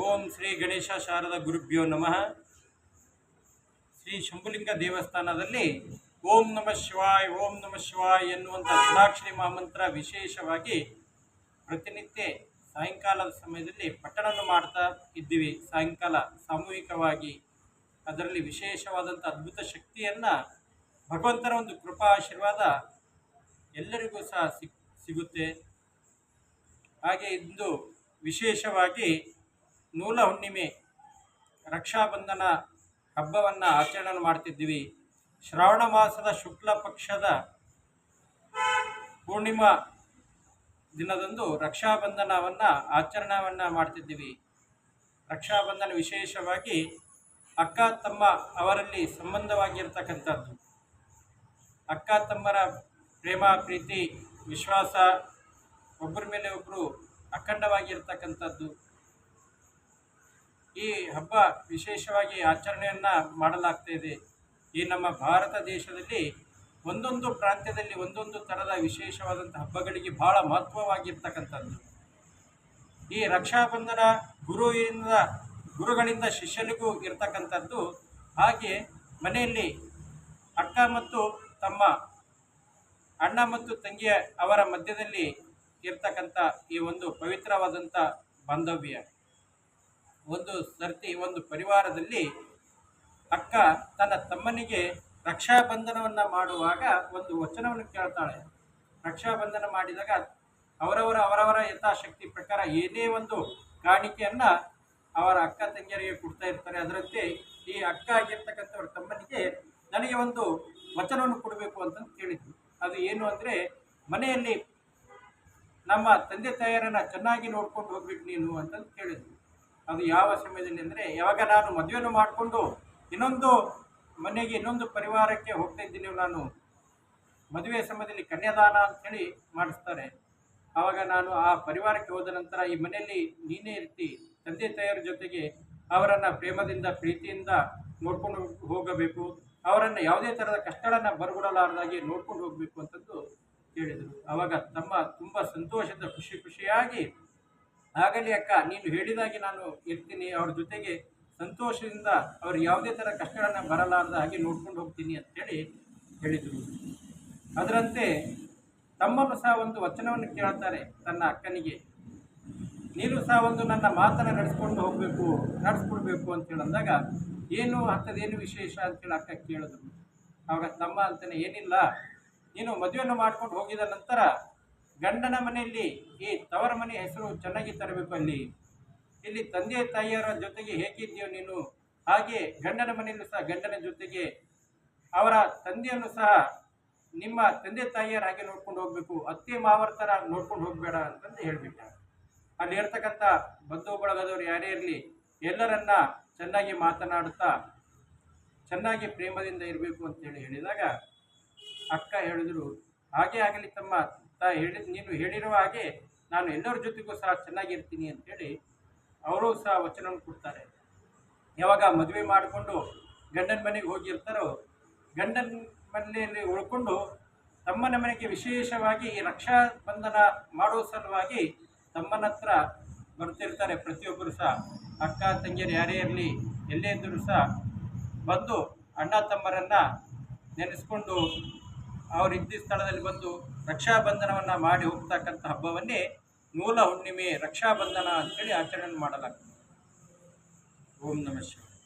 ಓಂ ಶ್ರೀ ಗಣೇಶ ಶಾರದಾ ಗುರುಭ್ಯೋ ನಮಃ. ಶ್ರೀ ಶಂಭುಲಿಂಗ ದೇವಸ್ಥಾನದಲ್ಲಿ ಓಂ ನಮಃ ಶಿವಾಯ್ ಓಂ ನಮಃ ಶಿವಾಯ್ ಎನ್ನುವಂಥ ಷಡಾಕ್ಷರಿ ಮಹಾಮಂತ್ರ ವಿಶೇಷವಾಗಿ ಪ್ರತಿನಿತ್ಯ ಸಾಯಂಕಾಲದ ಸಮಯದಲ್ಲಿ ಪಠಣವನ್ನು ಮಾಡ್ತಾ ಇದ್ದೀವಿ. ಸಾಯಂಕಾಲ ಸಾಮೂಹಿಕವಾಗಿ ಅದರಲ್ಲಿ ವಿಶೇಷವಾದಂಥ ಅದ್ಭುತ ಶಕ್ತಿಯನ್ನು ಭಗವಂತನ ಒಂದು ಕೃಪಾ ಆಶೀರ್ವಾದ ಎಲ್ಲರಿಗೂ ಸಹ ಸಿಗುತ್ತೆ. ಹಾಗೆ ಇಂದು ವಿಶೇಷವಾಗಿ ನೂಲ ಹುಣ್ಣಿಮೆ ರಕ್ಷಾಬಂಧನ ಹಬ್ಬವನ್ನು ಆಚರಣೆ ಮಾಡ್ತಿದ್ದೀವಿ. ಶ್ರಾವಣ ಮಾಸದ ಶುಕ್ಲ ಪಕ್ಷದ ಪೂರ್ಣಿಮಾ ದಿನದಂದು ರಕ್ಷಾಬಂಧನವನ್ನು ಆಚರಣೆಯನ್ನು ಮಾಡ್ತಿದ್ದೀವಿ. ರಕ್ಷಾಬಂಧನ ವಿಶೇಷವಾಗಿ ಅಕ್ಕ ತಮ್ಮ ಅವರಲ್ಲಿ ಸಂಬಂಧವಾಗಿರ್ತಕ್ಕಂಥದ್ದು. ಅಕ್ಕ ತಮ್ಮರ ಪ್ರೇಮ ಪ್ರೀತಿ ವಿಶ್ವಾಸ ಒಬ್ಬರ ಮೇಲೆ ಒಬ್ಬರು ಅಖಂಡವಾಗಿರ್ತಕ್ಕಂಥದ್ದು. ಈ ಹಬ್ಬ ವಿಶೇಷವಾಗಿ ಆಚರಣೆಯನ್ನು ಮಾಡಲಾಗ್ತಾ ಇದೆ. ಈ ನಮ್ಮ ಭಾರತ ದೇಶದಲ್ಲಿ ಒಂದೊಂದು ಪ್ರಾಂತ್ಯದಲ್ಲಿ ಒಂದೊಂದು ಥರದ ವಿಶೇಷವಾದಂಥ ಹಬ್ಬಗಳಿಗೆ ಬಹಳ ಮಹತ್ವವಾಗಿರ್ತಕ್ಕಂಥದ್ದು. ಈ ರಕ್ಷಾಬಂಧನ ಗುರುಗಳಿಂದ ಶಿಷ್ಯನಿಗೂ ಇರ್ತಕ್ಕಂಥದ್ದು. ಹಾಗೆ ಮನೆಯಲ್ಲಿ ಅಕ್ಕ ಮತ್ತು ತಮ್ಮ, ಅಣ್ಣ ಮತ್ತು ತಂಗಿಯ ಅವರ ಮಧ್ಯದಲ್ಲಿ ಇರ್ತಕ್ಕಂಥ ಈ ಒಂದು ಪವಿತ್ರವಾದಂಥ ಬಾಂಧವ್ಯ. ಒಂದು ಸರ್ತಿ ಒಂದು ಪರಿವಾರದಲ್ಲಿ ಅಕ್ಕ ತನ್ನ ತಮ್ಮನಿಗೆ ರಕ್ಷಾಬಂಧನವನ್ನು ಮಾಡುವಾಗ ಒಂದು ವಚನವನ್ನು ಕೇಳ್ತಾಳೆ. ರಕ್ಷಾಬಂಧನ ಮಾಡಿದಾಗ ಅವರವರ ಯಥಾಶಕ್ತಿ ಪ್ರಕಾರ ಏನೇ ಒಂದು ಕಾಣಿಕೆಯನ್ನು ಅವರ ಅಕ್ಕ ತಂಗಿಯರಿಗೆ ಕೊಡ್ತಾ ಇರ್ತಾರೆ. ಅದರಂತೆ ಈ ಅಕ್ಕ ಆಗಿರ್ತಕ್ಕಂಥವ್ರ ತಮ್ಮನಿಗೆ ನನಗೆ ಒಂದು ವಚನವನ್ನು ಕೊಡಬೇಕು ಅಂತಂದು ಕೇಳಿದ್ರು. ಅದು ಏನು ಅಂದರೆ, ಮನೆಯಲ್ಲಿ ನಮ್ಮ ತಂದೆ ತಾಯಿಯರನ್ನು ಚೆನ್ನಾಗಿ ನೋಡ್ಕೊಂಡು ಹೋಗ್ಬೇಕು ನೀನು ಅಂತಂದು ಕೇಳಿದ್ರು. ಅದು ಯಾವ ಸಮಯದಲ್ಲಿ ಅಂದರೆ, ಯಾವಾಗ ನಾನು ಮದುವೆಯನ್ನು ಮಾಡಿಕೊಂಡು ಇನ್ನೊಂದು ಮನೆಗೆ ಇನ್ನೊಂದು ಪರಿವಾರಕ್ಕೆ ಹೋಗ್ತಾ ಇದ್ದೀನಿ, ನಾನು ಮದುವೆ ಸಮಯದಲ್ಲಿ ಕನ್ಯಾದಾನ ಅಂಥೇಳಿ ಮಾಡಿಸ್ತಾರೆ. ಆವಾಗ ನಾನು ಆ ಪರಿವಾರಕ್ಕೆ ಹೋದ ನಂತರ ಈ ಮನೆಯಲ್ಲಿ ನೀನೇ ಇರ್ತಿ, ತಂದೆ ತಾಯಿಯರ ಜೊತೆಗೆ ಅವರನ್ನು ಪ್ರೇಮದಿಂದ ಪ್ರೀತಿಯಿಂದ ನೋಡ್ಕೊಂಡು ಹೋಗಬೇಕು, ಅವರನ್ನು ಯಾವುದೇ ಥರದ ಕಷ್ಟಗಳನ್ನು ಬರಗೊಡಲಾರದಾಗಿ ನೋಡ್ಕೊಂಡು ಹೋಗಬೇಕು ಅಂತಂದು ಹೇಳಿದರು. ಆವಾಗ ತಮ್ಮ ತುಂಬ ಸಂತೋಷದ ಖುಷಿಯಾಗಿ, ಆಗಲಿ ಅಕ್ಕ, ನೀನು ಹೇಳಿದಾಗೆ ನಾನು ಇರ್ತೀನಿ, ಅವ್ರ ಜೊತೆಗೆ ಸಂತೋಷದಿಂದ ಅವ್ರು ಯಾವುದೇ ಥರ ಕಷ್ಟಗಳನ್ನು ಬರಲಾರ್ದ ಹಾಗೆ ನೋಡ್ಕೊಂಡು ಹೋಗ್ತೀನಿ ಅಂತೇಳಿ ಹೇಳಿದರು. ಅದರಂತೆ ತಮ್ಮನು ಸಹ ಒಂದು ವಚನವನ್ನು ಕೇಳ್ತಾರೆ ತನ್ನ ಅಕ್ಕನಿಗೆ, ನೀನು ಸಹ ಒಂದು ನನ್ನ ಮಾತನ್ನು ನಡೆಸ್ಕೊಡ್ಬೇಕು ಅಂತೇಳಿ ಅಂದಾಗ, ಏನು ಅಂಥದ್ದೇನು ವಿಶೇಷ ಅಂತೇಳಿ ಅಕ್ಕ ಕೇಳಿದ್ರು. ಆವಾಗ ತಮ್ಮ ಅಂತಾನೆ, ಏನಿಲ್ಲ, ನೀನು ಮದುವೆಯನ್ನು ಮಾಡ್ಕೊಂಡು ಹೋಗಿದ ನಂತರ ಗಂಡನ ಮನೆಯಲ್ಲಿ ಈ ತವರ ಮನೆ ಹೆಸರು ಚೆನ್ನಾಗಿ ತರಬೇಕು. ಇಲ್ಲಿ ತಂದೆ ತಾಯಿಯರ ಜೊತೆಗೆ ಹೇಗಿದ್ದೀಯೋ ನೀನು, ಹಾಗೆ ಗಂಡನ ಮನೆಯಲ್ಲೂ ಸಹ ಗಂಡನ ಜೊತೆಗೆ ಅವರ ತಂದೆಯನ್ನು ಸಹ ನಿಮ್ಮ ತಂದೆ ತಾಯಿಯರ ಹಾಗೆ ನೋಡ್ಕೊಂಡು ಹೋಗಬೇಕು, ಅತ್ತೆ ಮಾವರ ಥರ ನೋಡ್ಕೊಂಡು ಹೋಗಬೇಡ ಅಂತಂದು ಹೇಳಿಬಿಟ್ಟ. ಅಲ್ಲಿ ಇರ್ತಕ್ಕಂಥ ಬಂಧು ಬಳಗದವರು ಯಾರೇ ಇರಲಿ ಎಲ್ಲರನ್ನ ಚೆನ್ನಾಗಿ ಮಾತನಾಡುತ್ತಾ ಚೆನ್ನಾಗಿ ಪ್ರೇಮದಿಂದ ಇರಬೇಕು ಅಂತೇಳಿ ಹೇಳಿದಾಗ ಅಕ್ಕ ಹೇಳಿದ್ರು, ಹಾಗೆ ಆಗಲಿ ತಮ್ಮ, ನೀನು ಹೇಳಿರುವ ಹಾಗೆ ನಾನು ಎಲ್ಲರ ಜೊತೆಗೂ ಸಹ ಚೆನ್ನಾಗಿರ್ತೀನಿ ಅಂಥೇಳಿ ಅವರು ಸಹ ವಚನವನ್ನು ಕೊಡ್ತಾರೆ. ಯಾವಾಗ ಮದುವೆ ಮಾಡಿಕೊಂಡು ಗಂಡನ ಮನೆಗೆ ಹೋಗಿರ್ತಾರೋ, ಗಂಡನ ಮನೆಯಲ್ಲಿ ಉಳ್ಕೊಂಡು ತಮ್ಮನ ಮನೆಗೆ ವಿಶೇಷವಾಗಿ ಈ ರಕ್ಷಾಬಂಧನ ಮಾಡೋ ಸಲುವಾಗಿ ತಮ್ಮನ ಹತ್ರ ಬರ್ತಿರ್ತಾರೆ. ಪ್ರತಿಯೊಬ್ಬರು ಸಹ ಅಕ್ಕ ತಂಗಿಯರು ಯಾರೇ ಇರಲಿ ಎಲ್ಲೇ ಇದ್ದರೂ ಸಹ ಬಂದು ಅಣ್ಣ ತಮ್ಮರನ್ನು ನೆನೆಸ್ಕೊಂಡು ಅವರಿದ್ದ ಸ್ಥಳದಲ್ಲಿ ಬಂದು ರಕ್ಷಾಬಂಧನವನ್ನು ಮಾಡಿ ಹೋಗ್ತಕ್ಕಂಥ ಹಬ್ಬವನ್ನೇ ನೂಲ ಹುಣ್ಣಿಮೆ ರಕ್ಷಾಬಂಧನ ಅಂತೇಳಿ ಆಚರಣೆ ಮಾಡಲಾಗ್ತದೆ. ಓಂ ನಮಃ ಶಿವಾಯ.